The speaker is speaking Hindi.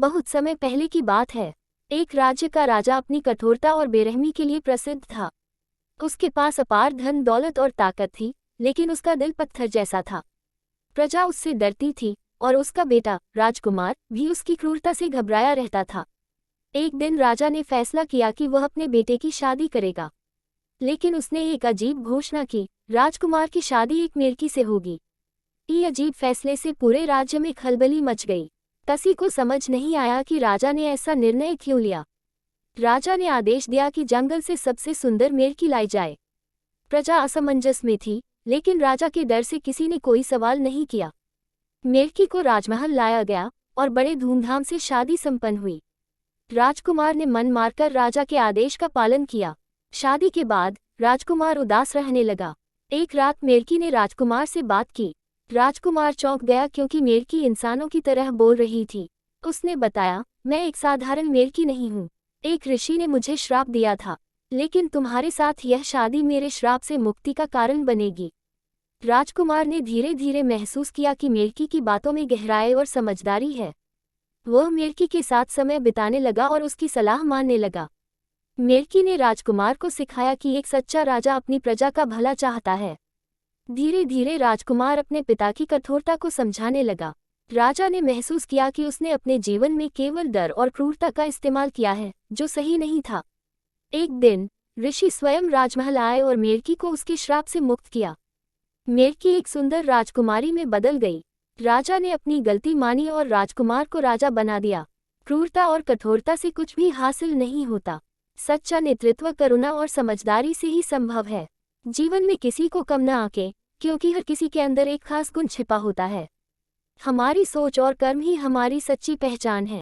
बहुत समय पहले की बात है। एक राज्य का राजा अपनी कठोरता और बेरहमी के लिए प्रसिद्ध था। उसके पास अपार धन दौलत और ताकत थी, लेकिन उसका दिल पत्थर जैसा था। प्रजा उससे डरती थी और उसका बेटा राजकुमार भी उसकी क्रूरता से घबराया रहता था। एक दिन राजा ने फैसला किया कि वह अपने बेटे की शादी करेगा, लेकिन उसने एक अजीब घोषणा की, राजकुमार की शादी एक मेढ़की से होगी। ये अजीब फैसले से पूरे राज्य में खलबली मच गई। किसी को समझ नहीं आया कि राजा ने ऐसा निर्णय क्यों लिया। राजा ने आदेश दिया कि जंगल से सबसे सुंदर मेढ़की लाई जाए। प्रजा असमंजस में थी, लेकिन राजा के डर से किसी ने कोई सवाल नहीं किया। मेढ़की को राजमहल लाया गया और बड़े धूमधाम से शादी संपन्न हुई। राजकुमार ने मन मारकर राजा के आदेश का पालन किया। शादी के बाद राजकुमार उदास रहने लगा। एक रात मेढ़की ने राजकुमार से बात की। राजकुमार चौंक गया क्योंकि मेढ़की इंसानों की तरह बोल रही थी। उसने बताया, मैं एक साधारण मेढ़की नहीं हूँ। एक ऋषि ने मुझे श्राप दिया था, लेकिन तुम्हारे साथ यह शादी मेरे श्राप से मुक्ति का कारण बनेगी। राजकुमार ने धीरे धीरे महसूस किया कि मेढ़की की बातों में गहराई और समझदारी है। वह मेढ़की के साथ समय बिताने लगा और उसकी सलाह मानने लगा। मेढ़की ने राजकुमार को सिखाया कि एक सच्चा राजा अपनी प्रजा का भला चाहता है। धीरे धीरे राजकुमार अपने पिता की कठोरता को समझाने लगा। राजा ने महसूस किया कि उसने अपने जीवन में केवल डर और क्रूरता का इस्तेमाल किया है, जो सही नहीं था। एक दिन ऋषि स्वयं राजमहल आए और मेढ़की को उसके श्राप से मुक्त किया। मेढ़की एक सुंदर राजकुमारी में बदल गई। राजा ने अपनी गलती मानी और राजकुमार को राजा बना दिया। क्रूरता और कठोरता से कुछ भी हासिल नहीं होता। सच्चा नेतृत्व करुणा और समझदारी से ही संभव है। जीवन में किसी को कम न आके, क्योंकि हर किसी के अंदर एक खास गुण छिपा होता है। हमारी सोच और कर्म ही हमारी सच्ची पहचान है।